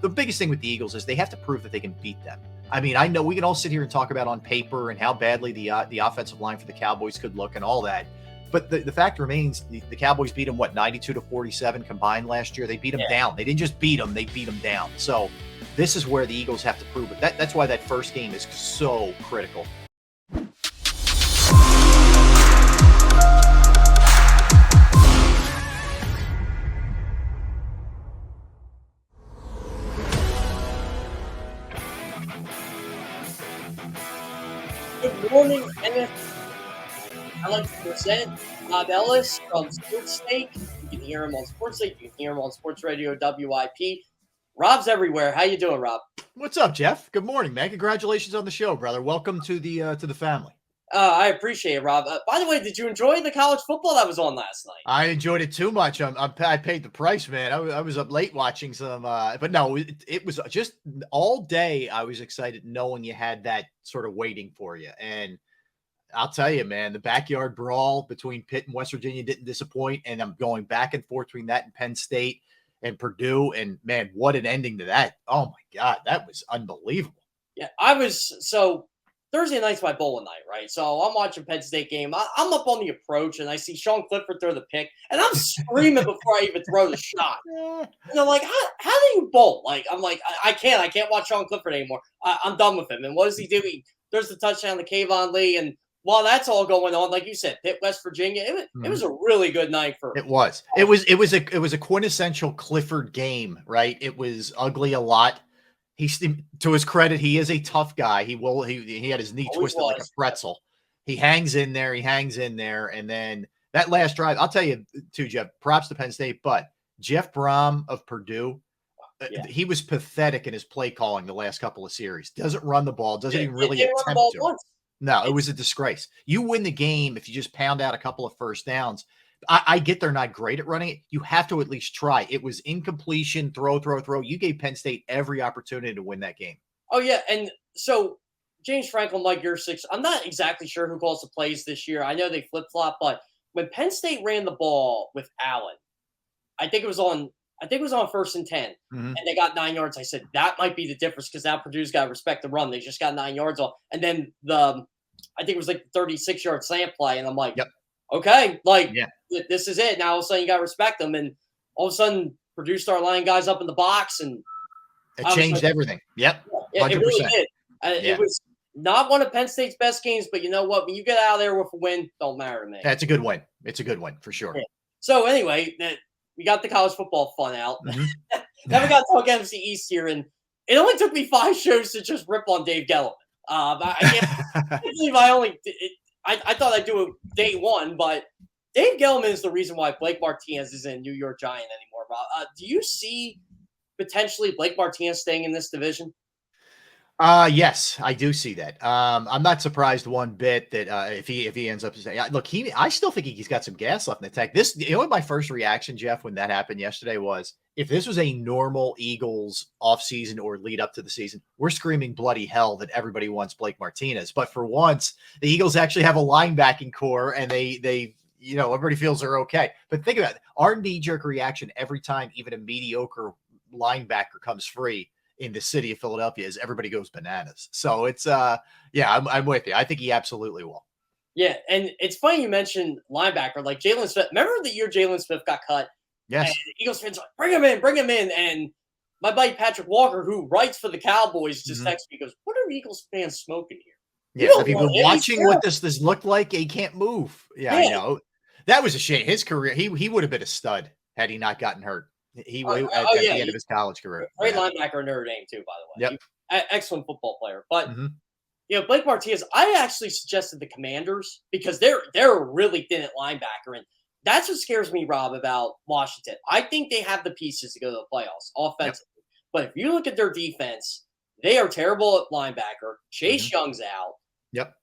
the biggest thing with the Eagles is they have to prove that they can beat them. I mean, I know we can all sit here and talk about on paper and how badly the offensive line for the Cowboys could look and all that. But the fact remains, the Cowboys beat them, 92-47 combined last year. They beat them down. They didn't just beat them, they beat them down. So this is where the Eagles have to prove it. That's why that first game is so critical. Good morning, NFC. I'd like to present Ellis from Sports Take. You can hear him on Sports Take. You can hear him on Sports Radio WIP. Rob's everywhere. How you doing, Rob? What's up, Jeff? Good morning, man. Congratulations on the show, brother. Welcome to the family. I appreciate it, Rob. By the way, did you enjoy the college football that was on last night? I enjoyed it too much. I paid the price, man. I was up late watching some, but no, it was just all day. I was excited knowing you had that sort of waiting for you. And I'll tell you, man, the backyard brawl between Pitt and West Virginia didn't disappoint. And I'm going back and forth between that and Penn State and Purdue. And man, what an ending to that. Oh my God, that was unbelievable. Yeah, Thursday night's my bowling night, right? So I'm watching Penn State game. I'm up on the approach, and I see Sean Clifford throw the pick, and I'm screaming before I even throw the shot. And I'm like, how do you bowl? I'm like, I can't watch Sean Clifford anymore. I'm done with him. And what does he do? He throws the touchdown to Kayvon Lee, and while that's all going on, like you said, Pitt, West Virginia, it was a really good night for. It was a quintessential Clifford game, right? It was ugly a lot. To his credit, he is a tough guy. He had his knee twisted like a pretzel. He hangs in there. And then that last drive, I'll tell you too, Jeff, props to Penn State, but Jeff Brom of Purdue, he was pathetic in his play calling the last couple of series. Doesn't run the ball, doesn't even really attempt to. No, it was a disgrace. You win the game if you just pound out a couple of first downs. I get they're not great at running it. You have to at least try. It was incompletion, throw. You gave Penn State every opportunity to win that game. Oh, yeah. And so James Franklin, like your six, I'm not exactly sure who calls the plays this year. I know they flip-flop, but when Penn State ran the ball with Allen, I think it was on 1st and 10, and they got 9 yards. I said, that might be the difference because now Purdue's got to respect the run. They just got 9 yards off. And then I think it was like the 36-yard slant play, and I'm like, yep. Okay, this is it. Now all of a sudden you got to respect them, and all of a sudden Purdue started lining guys up in the box, and it changed everything. Yep, 100%. It really did. It was not one of Penn State's best games, but you know what? When you get out of there with a win, don't matter to me. That's a good win. It's a good win for sure. Yeah. So anyway, we got the college football fun out. Then we got to talk NFC East here, and it only took me 5 shows to just rip on Dave Gettleman. I can't believe I thought I'd do it day one, but Dave Gettleman is the reason why Blake Martinez isn't a New York Giant anymore, Rob. Do you see potentially Blake Martinez staying in this division? Yes, I do see that. I'm not surprised one bit that if he ends up saying, look, I still think he's got some gas left in the tank. My first reaction, Jeff, when that happened yesterday was, if this was a normal Eagles offseason or lead up to the season, we're screaming bloody hell that everybody wants Blake Martinez. But for once, the Eagles actually have a linebacking core, and they everybody feels they're okay. But think about it. Our knee-jerk reaction every time even a mediocre linebacker comes free in the city of Philadelphia is everybody goes bananas. So it's I'm with you. I think he absolutely will. Yeah, and it's funny you mentioned linebacker, like Jalen Smith. Remember the year Jalen Smith got cut? Yes. And Eagles fans are like, bring him in. And my buddy Patrick Walker, who writes for the Cowboys, just texted me, goes, what are Eagles fans smoking here? Yeah, have you been watching what this looked like? He can't move. Yeah, I know. That was a shame. His career, he would have been a stud had he not gotten hurt. At the end of his college career. Great linebacker in Notre Dame, too, by the way. Yep. Excellent football player. But, Blake Martinez, I actually suggested the Commanders because they're a really thin at linebacker. And that's what scares me, Rob, about Washington. I think they have the pieces to go to the playoffs offensively. Yep. But if you look at their defense, they are terrible at linebacker. Chase Young's out. Yep.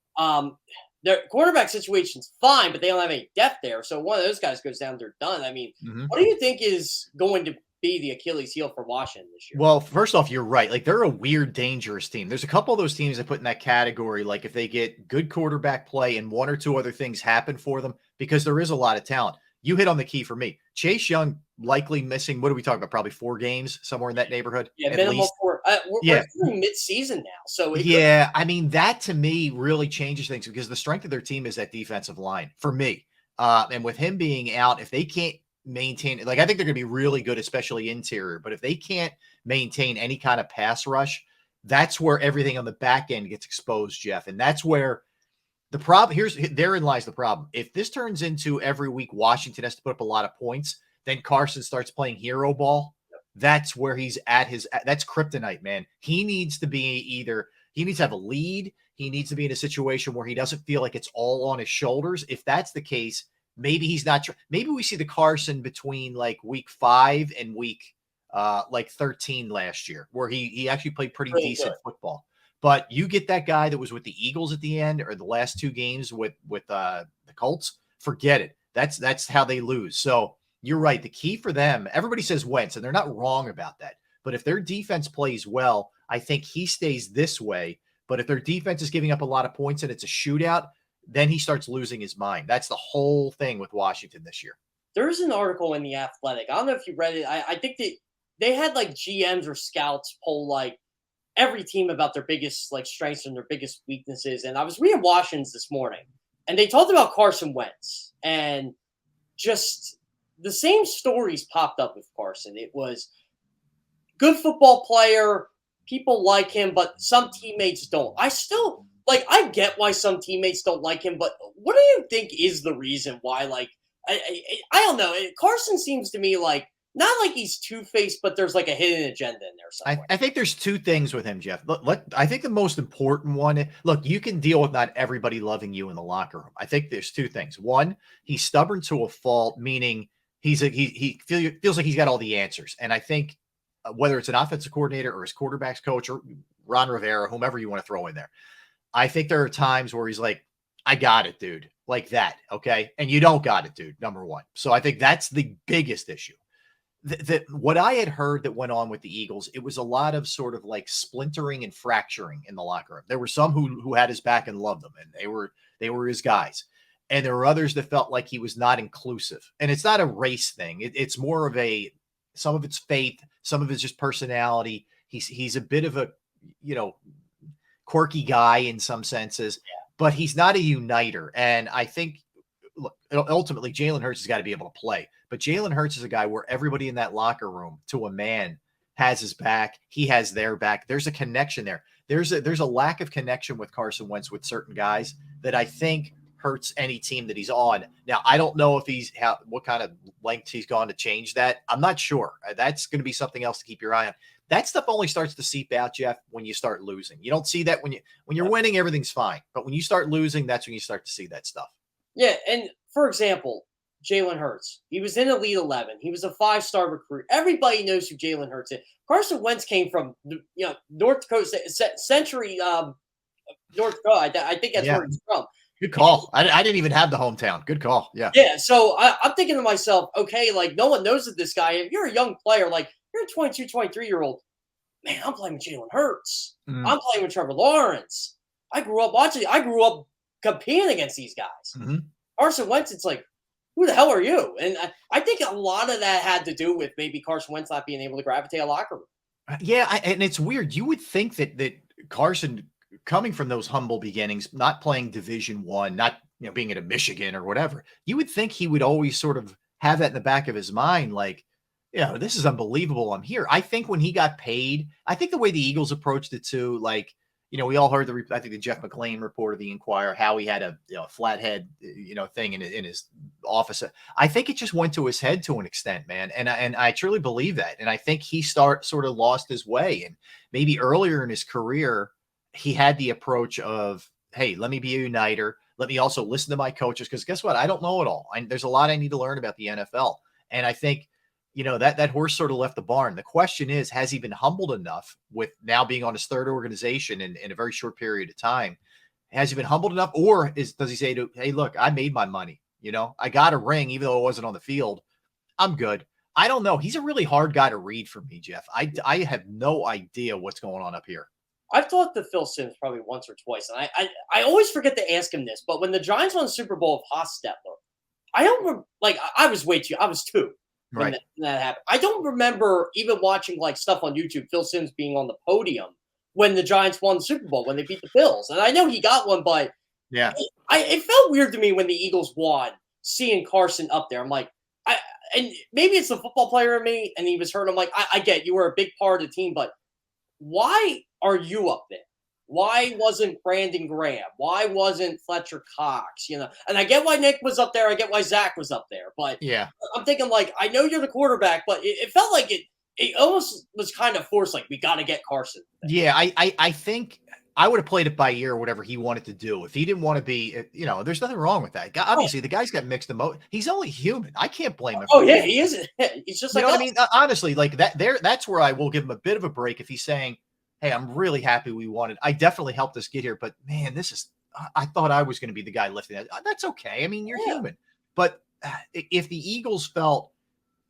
Their quarterback situation's fine, but they don't have any depth there. So one of those guys goes down, they're done. I mean, what do you think is going to be the Achilles heel for Washington this year? Well, first off, you're right. Like, they're a weird, dangerous team. There's a couple of those teams that put in that category. Like, if they get good quarterback play and one or two other things happen for them, because there is a lot of talent. You hit on the key for me. Chase Young likely missing, what are we talking about? Probably 4 games, somewhere in that neighborhood. Yeah, at minimum least. 4. We're through mid-season now, so Yeah, I mean, that to me really changes things because the strength of their team is that defensive line for me. And with him being out, if they can't maintain, like, I think they're going to be really good, especially interior. But if they can't maintain any kind of pass rush, that's where everything on the back end gets exposed, Jeff. And that's where the problem therein lies the problem. If this turns into every week Washington has to put up a lot of points, then Carson starts playing hero ball. That's where he's at that's kryptonite, man. He needs to have a lead. He needs to be in a situation where he doesn't feel like it's all on his shoulders. If that's the case, maybe he's not. Maybe we see the Carson between like week 5 and week like 13 last year, where he actually played pretty decent football. But you get that guy that was with the Eagles at the end or the last 2 games with the Colts, forget it. That's how they lose. So you're right. The key for them, everybody says Wentz, and they're not wrong about that. But if their defense plays well, I think he stays this way. But if their defense is giving up a lot of points and it's a shootout, then he starts losing his mind. That's the whole thing with Washington this year. There's an article in The Athletic. I don't know if you read it. I think that they had like GMs or scouts poll like every team about their biggest like strengths and their biggest weaknesses. And I was reading Washington's this morning, and they talked about Carson Wentz, and just the same stories popped up with Carson. It was good football player. People like him, but some teammates don't. I get why some teammates don't like him, but what do you think is the reason why? Like, I don't know. Carson seems to me like not like he's two-faced, but there's like a hidden agenda in there somewhere. I think there's 2 things with him, Jeff. I think the most important one, look, you can deal with not everybody loving you in the locker room. I think there's 2 things. One, he's stubborn to a fault, meaning he feels like he's got all the answers. And I think whether it's an offensive coordinator or his quarterback's coach or Ron Rivera, whomever you want to throw in there, I think there are times where he's like, I got it, dude, like that. Okay. And you don't got it, dude, number one. So I think that's the biggest issue. What I had heard that went on with the Eagles, it was a lot of sort of like splintering and fracturing in the locker room. There were some who had his back and loved him, and they were his guys. And there were others that felt like he was not inclusive. And it's not a race thing. It's more of some of it's faith, some of it's just personality. He's a bit of a, quirky guy in some senses, but he's not a uniter. And I think, look, ultimately Jalen Hurts has got to be able to play, but Jalen Hurts is a guy where everybody in that locker room to a man has his back. He has their back. There's a connection there. There's a lack of connection with Carson Wentz with certain guys that I think hurts any team that he's on. Now, I don't know if what kind of length he's gone to change that. I'm not sure. That's going to be something else to keep your eye on. That stuff only starts to seep out, Jeff, when you start losing. You don't see that when you're winning, everything's fine. But when you start losing, that's when you start to see that stuff. Yeah, and for example, Jalen Hurts. He was in Elite 11. He was a 5-star recruit. Everybody knows who Jalen Hurts is. Carson Wentz came from North Dakota, Century, North Dakota. I think that's where he's from. Good call. I didn't even have the hometown. Good call. Yeah. Yeah. So I'm thinking to myself, okay, like no one knows that this guy, if you're a young player, like you're a 22, 23-year-old, man, I'm playing with Jalen Hurts. I'm playing with Trevor Lawrence. I grew up competing against these guys. Mm-hmm. Carson Wentz, it's like, who the hell are you? And I think a lot of that had to do with maybe Carson Wentz not being able to gravitate a locker room. Yeah. And it's weird. You would think that Carson, coming from those humble beginnings, not playing Division I, not being at a Michigan or whatever, you would think he would always sort of have that in the back of his mind, like, this is unbelievable. I'm here. I think when he got paid, I think the way the Eagles approached it too, like, we all heard I think the Jeff McLean report of the Inquirer, how he had a flathead, thing in his office. I think it just went to his head to an extent, man. And I truly believe that. And I think he sort of lost his way. And maybe earlier in his career, he had the approach of, hey, let me be a uniter. Let me also listen to my coaches. Because guess what? I don't know it all. There's a lot I need to learn about the NFL. And I think, that horse sort of left the barn. The question is, has he been humbled enough with now being on his 3rd organization in a very short period of time? Has he been humbled enough? Or does he say, hey, look, I made my money. I got a ring, even though it wasn't on the field. I'm good. I don't know. He's a really hard guy to read for me, Jeff. I have no idea what's going on up here. I've talked to Phil Simms probably once or twice, and I always forget to ask him this, but when the Giants won the Super Bowl with Hostetler, I don't remember, like, I was 2. when Right. that happened. I don't remember even watching like stuff on YouTube, Phil Simms being on the podium when the Giants won the Super Bowl, when they beat the Bills. And I know he got one, but Yeah. it felt weird to me when the Eagles won, seeing Carson up there. I'm like, and maybe it's the football player in me, and he was hurt. I'm like, I get you were a big part of the team, but why are you up there? Why wasn't Brandon Graham? Why wasn't Fletcher Cox? You know, and I get why Nick was up there. I get why Zach was up there, but Yeah. I'm thinking like, I know you're the quarterback, but it felt like it almost was kind of forced. Like, we got to get Carson. Yeah. I think I would have played it by ear or whatever he wanted to do. If he didn't want to be, there's nothing wrong with that. Obviously, the guy's got mixed emotions. He's only human. I can't blame him. Oh yeah, he is. He's just You like, know what I mean? Honestly, like that that's where I will give him a bit of a break if he's saying, hey, I'm really happy we won it. I definitely helped us get here, but man, I thought I was going to be the guy lifting that. That's okay. I mean, you're human. But if the Eagles felt,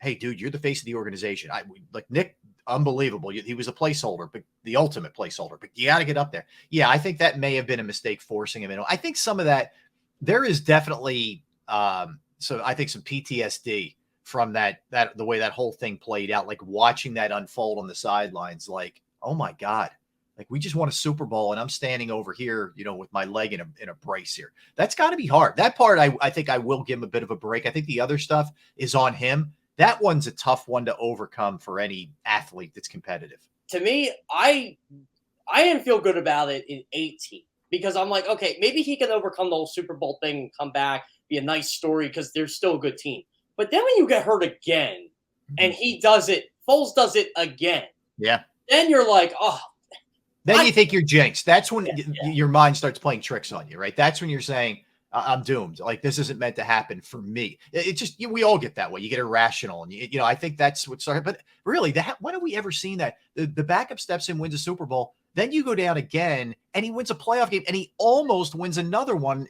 hey, dude, you're the face of the organization. Like Nick, unbelievable. He was a placeholder, but the ultimate placeholder, but you got to get up there. Yeah, I think that may have been a mistake forcing him in. I think some of that, there is definitely, so I think some PTSD from that the way that whole thing played out, like watching that unfold on the sidelines, like, oh my God, like we just won a Super Bowl and I'm standing over here, with my leg in a brace here. That's got to be hard. That part, I think I will give him a bit of a break. I think the other stuff is on him. That one's a tough one to overcome for any athlete that's competitive. To me, I didn't feel good about it in 18 because I'm like, okay, maybe he can overcome the whole Super Bowl thing and come back, be a nice story because they're still a good team. But then when you get hurt again and he does it, Foles does it again. Yeah. Then you're like, oh. Then you think you're jinxed. That's when your mind starts playing tricks on you, right? That's when you're saying, I'm doomed. Like, this isn't meant to happen for me. It just, we all get that way. You get irrational. And, I think that's what started. But really, when have we ever seen that? The backup steps in, wins a Super Bowl. Then you go down again, and he wins a playoff game, and he almost wins another one,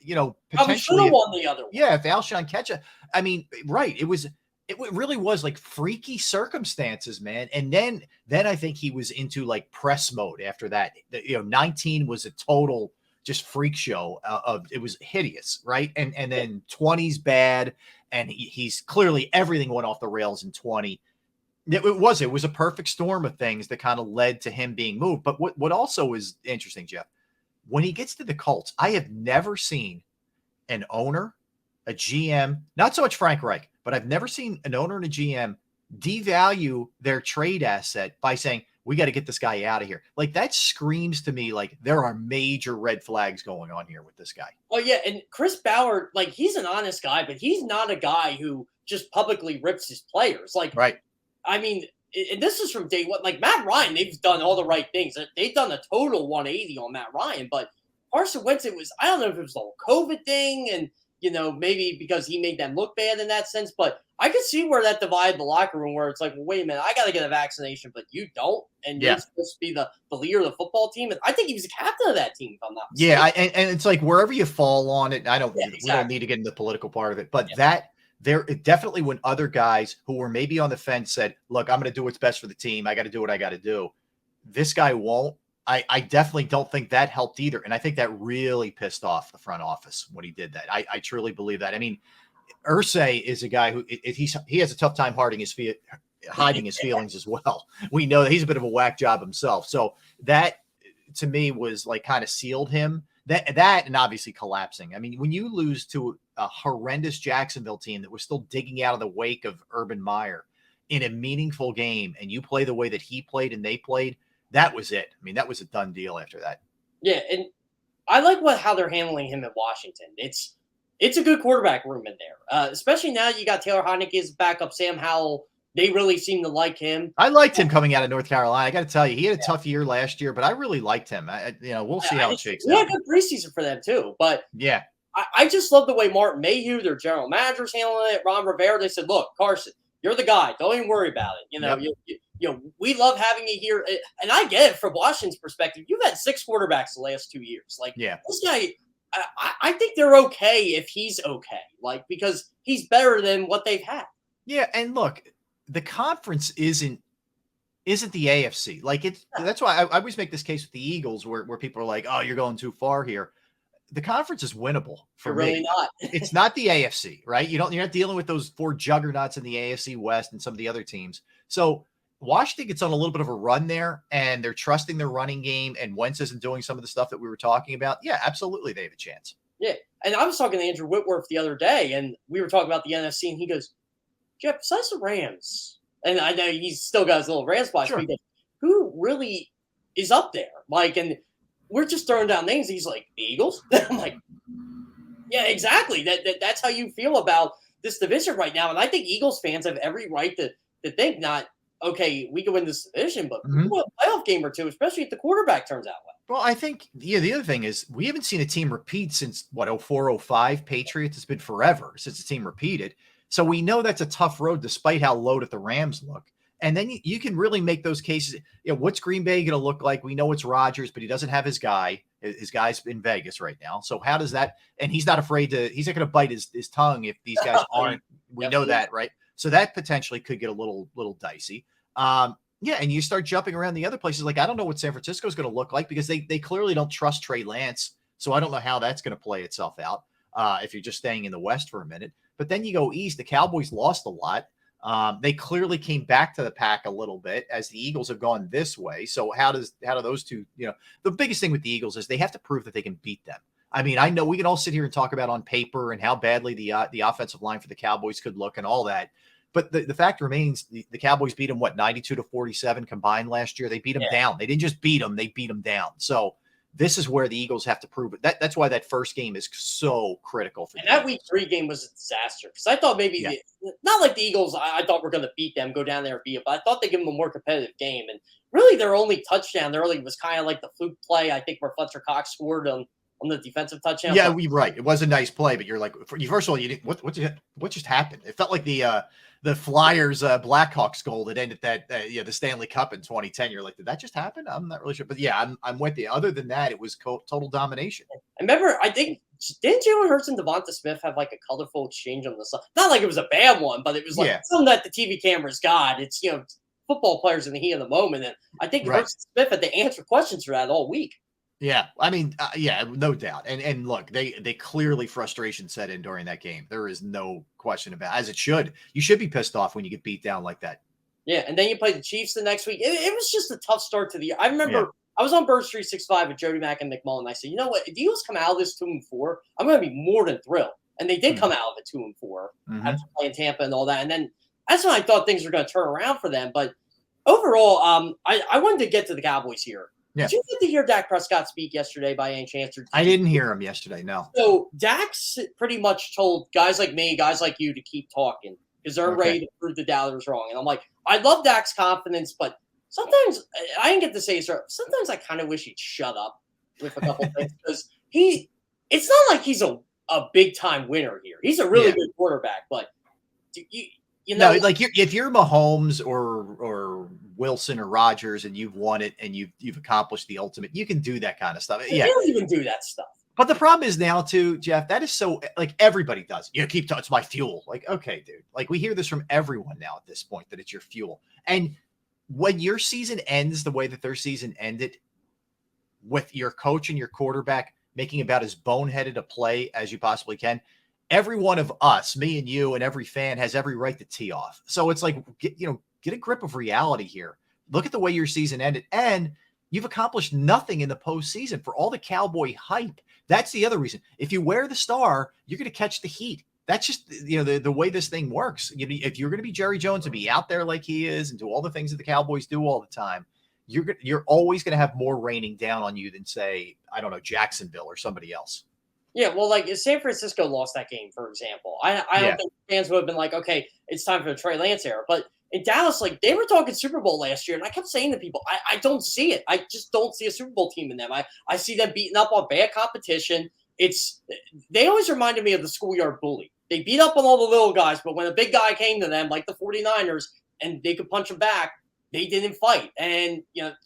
potentially. Should have won the other one. Yeah, if Alshon catch it. I mean, right. It really was like freaky circumstances, man. And then I think he was into like press mode after that. 19 was a total just freak show it was hideous, right? And then 20's bad, and he's clearly everything went off the rails in 20. It was a perfect storm of things that kind of led to him being moved. But what also is interesting, Jeff, when he gets to the Colts, I have never seen an owner, a GM, not so much Frank Reich, but I've never seen an owner and a GM devalue their trade asset by saying, we got to get this guy out of here. Like, that screams to me like there are major red flags going on here with this guy. Oh, yeah. And Chris Ballard, like, he's an honest guy, but he's not a guy who just publicly rips his players. Like, right. I mean, and this is from day one. Like, Matt Ryan, they've done all the right things. They've done a total 180 on Matt Ryan. But Carson Wentz, I don't know if it was the whole COVID thing and, maybe because he made them look bad in that sense. But I could see where that divided the locker room, where it's like, well, wait a minute, I got to get a vaccination, but you don't. And you're supposed to be the leader of the football team. And I think he was the captain of that team, if I'm not mistaken. Yeah, and it's like wherever you fall on it, we don't need to get into the political part of it, but definitely when other guys who were maybe on the fence said, look, I'm going to do what's best for the team. I got to do what I got to do. This guy won't. I definitely don't think that helped either. And I think that really pissed off the front office when he did that. I truly believe that. I mean, Irsay is a guy who he has a tough time hiding his feelings as well. We know that he's a bit of a whack job himself. So that to me was like kind of sealed him. That and obviously collapsing. I mean, when you lose to a horrendous Jacksonville team that was still digging out of the wake of Urban Meyer in a meaningful game, and you play the way that he played and they played, that was it. I mean, that was a done deal after that. Yeah, and I like how they're handling him at Washington. It's a good quarterback room in there, especially now you got Taylor Heinicke as backup, Sam Howell. They really seem to like him. I liked him coming out of North Carolina. I got to tell you, he had a tough year last year, but I really liked him. We'll see how it shakes out. Yeah, good preseason for them too. But yeah, I just love the way Martin Mayhew, their general manager's handling it. Ron Rivera, they said, look, Carson, you're the guy. Don't even worry about it. We love having you here. And I get it from Washington's perspective. You've had 6 quarterbacks the last 2 years. Like, this guy, I think they're okay if he's okay. Like, because he's better than what they've had. Yeah, and look, the conference isn't the AFC. Like, that's why I always make this case with the Eagles where people are like, oh, you're going too far here. the conference is winnable for You're really me. not. It's not the AFC, right? You're not dealing with those 4 juggernauts in the AFC West and some of the other teams. So Washington gets on a little bit of a run there, and they're trusting their running game, and Wentz isn't doing some of the stuff that we were talking about. Yeah, absolutely, they have a chance. Yeah, and I was talking to Andrew Whitworth the other day, and we were talking about the NFC, and he goes, Jeff, besides the Rams, and I know he's still got his little Rams bias, Sure. but he goes, who really is up there? Like, and we're just throwing down names. He's like, the Eagles? I'm like, yeah, exactly. That's how you feel about this division right now. And I think Eagles fans have every right to think not, okay, we can win this division, but we can win a playoff game or two, especially if the quarterback turns out well. Well, I think, the other thing is we haven't seen a team repeat since, 04, 05 Patriots. It's been forever since the team repeated. So we know that's a tough road despite how loaded the Rams look. And then you can really make those cases. What's Green Bay going to look like? We know it's Rodgers, but he doesn't have his guy. His guy's in Vegas right now. So how does that – and he's not afraid to – he's not going to bite his tongue if these guys aren't – we know that, right? So that potentially could get a little dicey. Yeah, and you start jumping around the other places. Like, I don't know what San Francisco is going to look like because they clearly don't trust Trey Lance. So I don't know how that's going to play itself out if you're just staying in the West for a minute. But then you go East. The Cowboys lost a lot. They clearly came back to the pack a little bit as the Eagles have gone this way. So how do those two, the biggest thing with the Eagles is they have to prove that they can beat them. I mean, I know we can all sit here and talk about on paper and how badly the offensive line for the Cowboys could look and all that. But the fact remains, the Cowboys beat them, 92-47 combined last year. They beat them down. They didn't just beat them, they beat them down. So this is where the Eagles have to prove it. That's why that first game is so critical for them. And that week 3 game was a disaster because I thought maybe not like the Eagles. I thought we're going to beat them, go down there and beat them. But I thought they'd give them a more competitive game. And really, their only touchdown early was kind of like the fluke play. I think where Fletcher Cox scored on the defensive touchdown. Yeah, we're right. It was a nice play, but you're like, first of all, you didn't. What just happened? It felt like the Flyers Blackhawks goal that ended that the Stanley Cup in 2010. You're like, did that just happen? I'm not really sure, but yeah, I'm with you. Other than that, it was total domination. I remember, I think didn't Jalen Hurts and Devonta Smith have like a colorful exchange on the side? Not like it was a bad one, but it was like something that the TV cameras got. It's football players in the heat of the moment, and I think Hurts and Smith had to answer questions for that all week. Yeah, I mean, no doubt. And look, they clearly frustration set in during that game. There is no question about it, as it should. You should be pissed off when you get beat down like that. Yeah, and then you play the Chiefs the next week. It was just a tough start to the year. I remember I was on Birds 365 with Jody Mack and McMullen. I said, you know what? If the Eagles come out of this 2-4, I'm going to be more than thrilled. And they did come out of it 2-4 after playing Tampa and all that. And then that's when I thought things were going to turn around for them. But overall, I wanted to get to the Cowboys here. Yeah. Did you get to hear Dak Prescott speak yesterday by any chance? I didn't hear him yesterday, no. So Dak's pretty much told guys like me, guys like you to keep talking because they're ready to prove the doubters wrong. And I'm like, I love Dak's confidence, but sometimes I didn't get to say it. Sometimes I kind of wish he'd shut up with a couple things because it's not like he's a big-time winner here. He's a really good quarterback, but like if you're Mahomes or Wilson or Rodgers and you've won it and you've accomplished the ultimate, you can do that kind of stuff. You don't even do that stuff. But the problem is now too, Jeff, that is so like everybody does. Keep talking. It's my fuel. Like, okay, dude. Like we hear this from everyone now at this point that it's your fuel. And when your season ends the way that their season ended, with your coach and your quarterback making about as boneheaded a play as you possibly can, every one of us, me and you, and every fan has every right to tee off. So it's like, get a grip of reality here. Look at the way your season ended, and you've accomplished nothing in the postseason for all the Cowboy hype. That's the other reason. If you wear the star, you're going to catch the heat. That's just the way this thing works. If you're going to be Jerry Jones and be out there like he is and do all the things that the Cowboys do all the time, you're always going to have more raining down on you than, say, I don't know, Jacksonville or somebody else. Yeah, well, like if San Francisco lost that game, for example, I don't think fans would have been like, okay, it's time for the Trey Lance era. But in Dallas, like they were talking Super Bowl last year, and I kept saying to people, I don't see it. I just don't see a Super Bowl team in them. I see them beating up on bad competition. They always reminded me of the schoolyard bully. They beat up on all the little guys, but when a big guy came to them, like the 49ers, and they could punch him back, they didn't fight. And,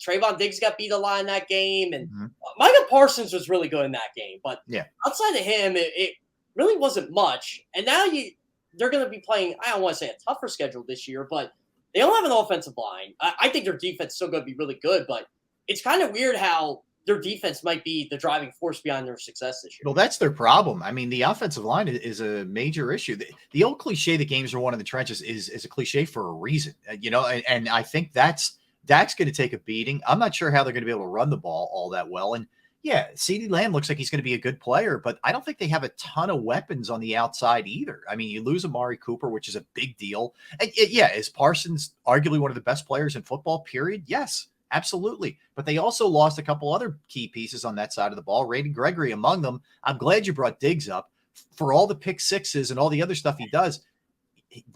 Trayvon Diggs got beat a lot in that game. And Micah Parsons was really good in that game. But outside of him, it really wasn't much. And now they're going to be playing, I don't want to say a tougher schedule this year, but they don't have an offensive line. I think their defense is still going to be really good. But it's kind of weird how their defense might be the driving force behind their success this year. Well, that's their problem. I mean, the offensive line is a major issue. The old cliche that games are won in the trenches is a cliche for a reason, and I think Dak's going to take a beating. I'm not sure how they're going to be able to run the ball all that well. And yeah, CeeDee Lamb looks like he's going to be a good player, but I don't think they have a ton of weapons on the outside either. I mean, you lose Amari Cooper, which is a big deal. And yeah, is Parsons arguably one of the best players in football, period? Yes, absolutely. But they also lost a couple other key pieces on that side of the ball, Randy Gregory among them. I'm glad you brought Diggs up. For all the pick sixes and all the other stuff he does,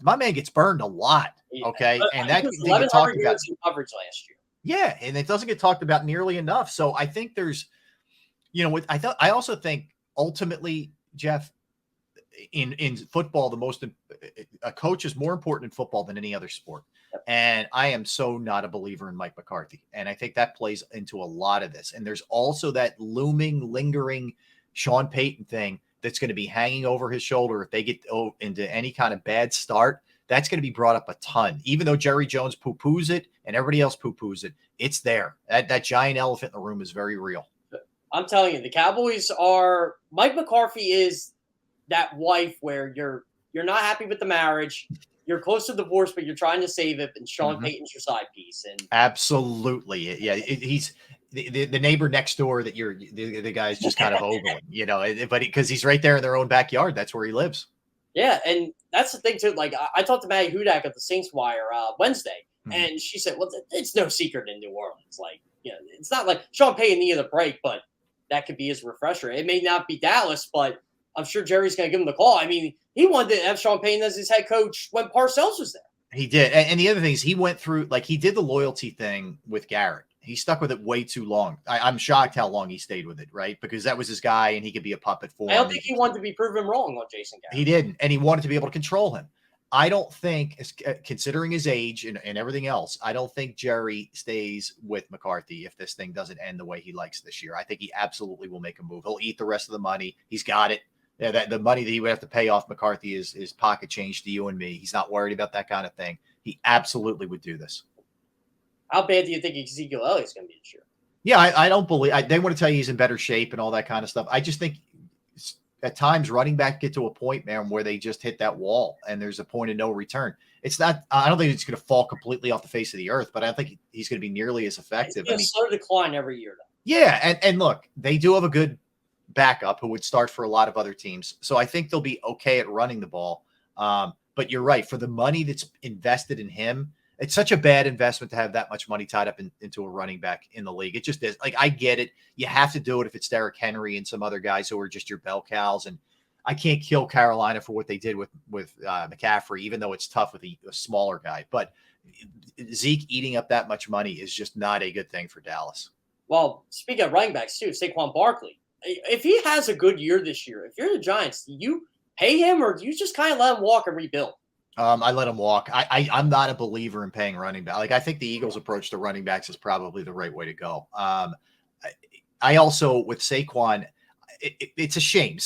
my man gets burned a lot, okay? And that didn't get talked about in coverage last year. Yeah, and it doesn't get talked about nearly enough. So I think there's – I also think ultimately, Jeff, in football, a coach is more important in football than any other sport. And I am so not a believer in Mike McCarthy. And I think that plays into a lot of this. And there's also that looming, lingering Sean Payton thing that's going to be hanging over his shoulder if they get into any kind of bad start. That's going to be brought up a ton. Even though Jerry Jones poo-poos it and everybody else poo-poos it, it's there. That giant elephant in the room is very real. I'm telling you, the Cowboys are – Mike McCarthy is that wife where you're not happy with the marriage, you're close to divorce, but you're trying to save it, and Sean Payton's your side piece. And absolutely. Yeah, he's the neighbor next door that the guy's just kind of ogling, but because he's right there in their own backyard. That's where he lives. Yeah, and that's the thing, too. Like, I talked to Maggie Hudak at the Saints Wire Wednesday, and she said, well, it's no secret in New Orleans. Like, it's not like Sean Payton needed a break, but that could be his refresher. It may not be Dallas, but I'm sure Jerry's going to give him the call. I mean, he wanted to have Sean Payton as his head coach when Parcells was there. He did. And the other thing is he went through, like, he did the loyalty thing with Garrett. He stuck with it way too long. I'm shocked how long he stayed with it, right? Because that was his guy and he could be a puppet for him. I don't think he wanted to be proven wrong on Jason Garrett. He didn't. And he wanted to be able to control him. I don't think, considering his age and everything else, I don't think Jerry stays with McCarthy if this thing doesn't end the way he likes this year. I think he absolutely will make a move. He'll eat the rest of the money. He's got it. Yeah, the money that he would have to pay off McCarthy is pocket change to you and me. He's not worried about that kind of thing. He absolutely would do this. How bad do you think Ezekiel Elliott is going to be this year? Yeah, I don't believe – they want to tell you he's in better shape and all that kind of stuff. I just think – at times, running back get to a point, man, where they just hit that wall and there's a point of no return. It's not – I don't think it's going to fall completely off the face of the earth, but I don't think he's going to be nearly as effective. It's a slow decline every year, though. Yeah, and look, they do have a good backup who would start for a lot of other teams. So I think they'll be okay at running the ball. But you're right. For the money that's invested in him, it's such a bad investment to have that much money tied up into a running back in the league. It just is. Like, I get it. You have to do it if it's Derrick Henry and some other guys who are just your bell cows. And I can't kill Carolina for what they did with McCaffrey, even though it's tough with a smaller guy. But Zeke eating up that much money is just not a good thing for Dallas. Well, speaking of running backs, too, Saquon Barkley. If he has a good year this year, if you're the Giants, do you pay him or do you just kind of let him walk and rebuild? I let him walk. I'm not a believer in paying running back. Like, I think the Eagles' approach to running backs is probably the right way to go. I also, with Saquon, it's a shame.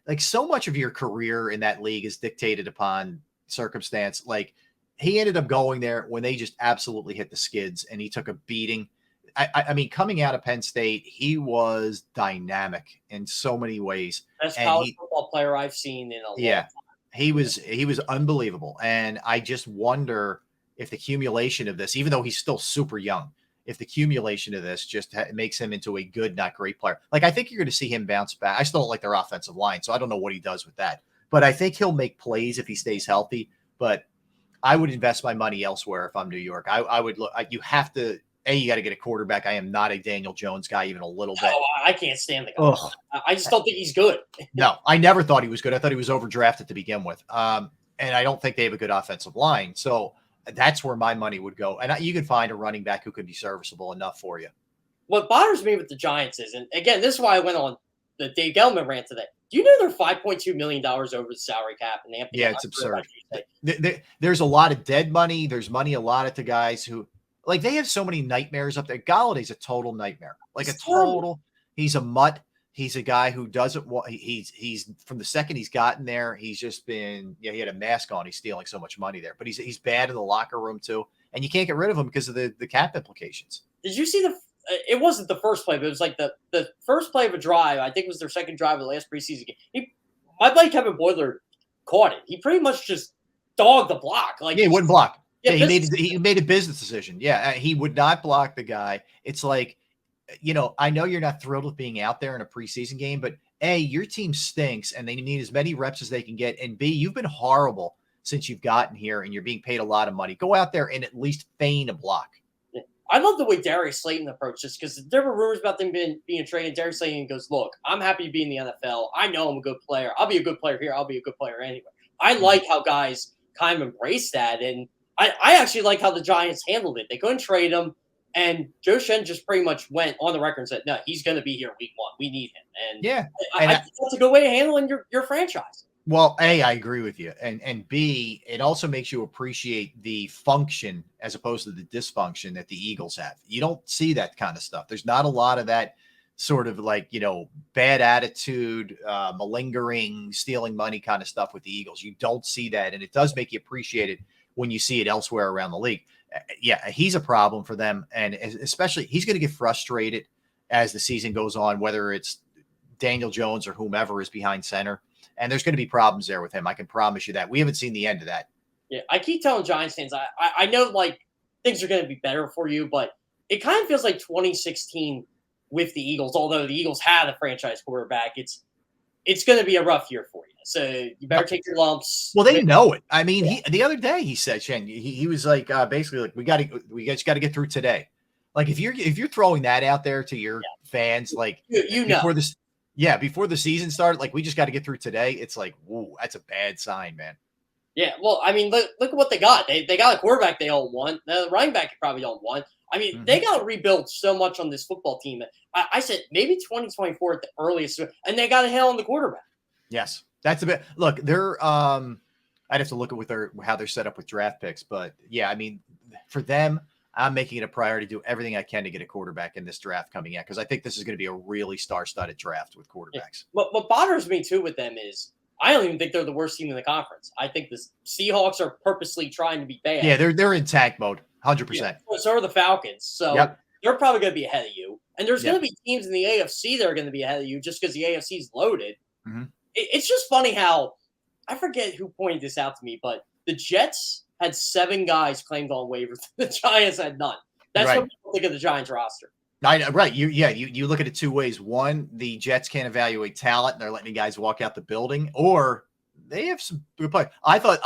Like, so much of your career in that league is dictated upon circumstance. Like, he ended up going there when they just absolutely hit the skids and he took a beating. I mean, coming out of Penn State, he was dynamic in so many ways. Best college football player I've seen in a long time. He was unbelievable. And I just wonder if the accumulation of this, even though he's still super young, if the accumulation of this just makes him into a good, not great player. Like, I think you're going to see him bounce back. I still don't like their offensive line, so I don't know what he does with that. But I think he'll make plays if he stays healthy. But I would invest my money elsewhere if I'm New York. I would look. You have to. You got to get a quarterback. I am not a Daniel Jones guy, even a little bit. Oh, I can't stand the guy. I just don't think he's good. No, I never thought he was good. I thought he was overdrafted to begin with. And I don't think they have a good offensive line. So that's where my money would go. And you can find a running back who could be serviceable enough for you. What bothers me with the Giants is, and again, this is why I went on the Dave Gettleman rant today. Do you know they're $5.2 million over the salary cap? And they have it's absurd. There's a lot of dead money. There's money allotted to guys who – like, they have so many nightmares up there. Galladay's a total nightmare. Like, he's a mutt. He's a guy who doesn't want, he's from the second he's gotten there, he's just been, he had a mask on. He's stealing so much money there, but he's bad in the locker room too. And you can't get rid of him because of the cap implications. Did you see it wasn't the first play, but it was like the first play of a drive. I think it was their second drive of the last preseason game. My buddy Kevin Boyler caught it. He pretty much just dogged the block. Like he wouldn't block. Yeah, he made a business decision. Yeah, he would not block the guy. It's like, I know you're not thrilled with being out there in a preseason game, but A, your team stinks and they need as many reps as they can get. And B, you've been horrible since you've gotten here and you're being paid a lot of money. Go out there and at least feign a block. I love the way Darius Slayton approached this because there were rumors about them being traded. Darius Slayton goes, look, I'm happy to be in the NFL. I know I'm a good player. I'll be a good player here. I'll be a good player anyway. I like how guys kind of embrace that. And I actually like how the Giants handled it. They couldn't trade him. And Joe Shen just pretty much went on the record and said, no, he's going to be here week 1. We need him. And yeah, I think that's a good way of handling your franchise. Well, A, I agree with you. And B, it also makes you appreciate the function as opposed to the dysfunction that the Eagles have. You don't see that kind of stuff. There's not a lot of that sort of like, bad attitude, malingering, stealing money kind of stuff with the Eagles. You don't see that. And it does make you appreciate it when you see it elsewhere around the league. Yeah, he's a problem for them. And especially he's going to get frustrated as the season goes on, whether it's Daniel Jones or whomever is behind center. And there's going to be problems there with him. I can promise you that. We haven't seen the end of that. Yeah, I keep telling Giants fans, I know like things are going to be better for you, but it kind of feels like 2016 with the Eagles. Although the Eagles had a franchise quarterback, it's going to be a rough year for you. So you better take your lumps. Well, they know it. I mean, the other day he said, Shen, he was like, basically like, we just got to get through today. Like if you're throwing that out there to your fans, like before this. Yeah, before the season started, like we just got to get through today. It's like, whoa, that's a bad sign, man. Yeah, well, I mean, look at what they got. They got a quarterback they don't want. The running back you probably don't want. I mean, they got to rebuild so much on this football team. I said maybe 2024 at the earliest, and they got to hell on the quarterback. Yes, that's a bit. Look, they're. I'd have to look at how they're set up with draft picks, but yeah, I mean, for them. I'm making it a priority to do everything I can to get a quarterback in this draft coming in because I think this is going to be a really star-studded draft with quarterbacks. Yeah. What bothers me, too, with them is I don't even think they're the worst team in the conference. I think the Seahawks are purposely trying to be bad. Yeah, they're in tank mode, 100%. Yeah. So are the Falcons. So they're probably going to be ahead of you. And there's going to be teams in the AFC that are going to be ahead of you just because the AFC is loaded. Mm-hmm. It's just funny how – I forget who pointed this out to me, but the Jets – had 7 guys claimed on waivers. The Giants had none. That's what people think of the Giants roster. Right. You look at it 2 ways. One, the Jets can't evaluate talent and they're letting guys walk out the building, or they have some good play. I thought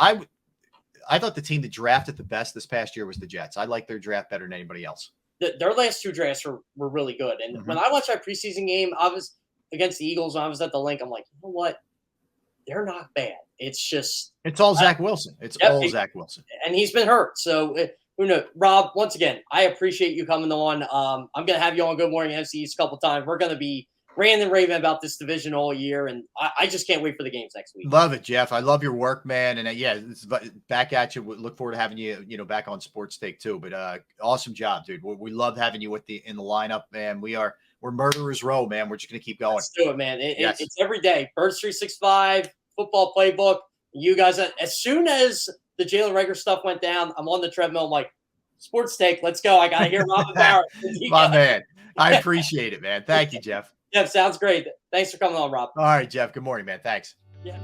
the team that drafted the best this past year was the Jets. I like their draft better than anybody else. Their last 2 drafts were really good. And when I watched that preseason game, I was against the Eagles. When I was at the link, I'm like, you know what? They're not bad. It's all Zach Wilson. All Zach Wilson. And he's been hurt. So who knows? Rob, once again, I appreciate you coming on. I'm going to have you on Good Morning NFC East a couple times. We're going to be ranting and raving about this division all year. And I just can't wait for the games next week. Love it, Jeff. I love your work, man. And it's back at you. We look forward to having you, back on Sports Take too. But awesome job, dude. We love having you in the lineup, man. We're Murderers Row, man. We're just going to keep going. Let's do it, man. It's every day. Birds 365, football playbook. You guys, as soon as the Jalen Reagor stuff went down, I'm on the treadmill. I'm like, Sports Take, let's go. I got to hear Rob Barrett. My man. I appreciate it, man. Thank you, Jeff. Jeff, sounds great. Thanks for coming on, Rob. All right, Jeff. Good morning, man. Thanks. Yeah.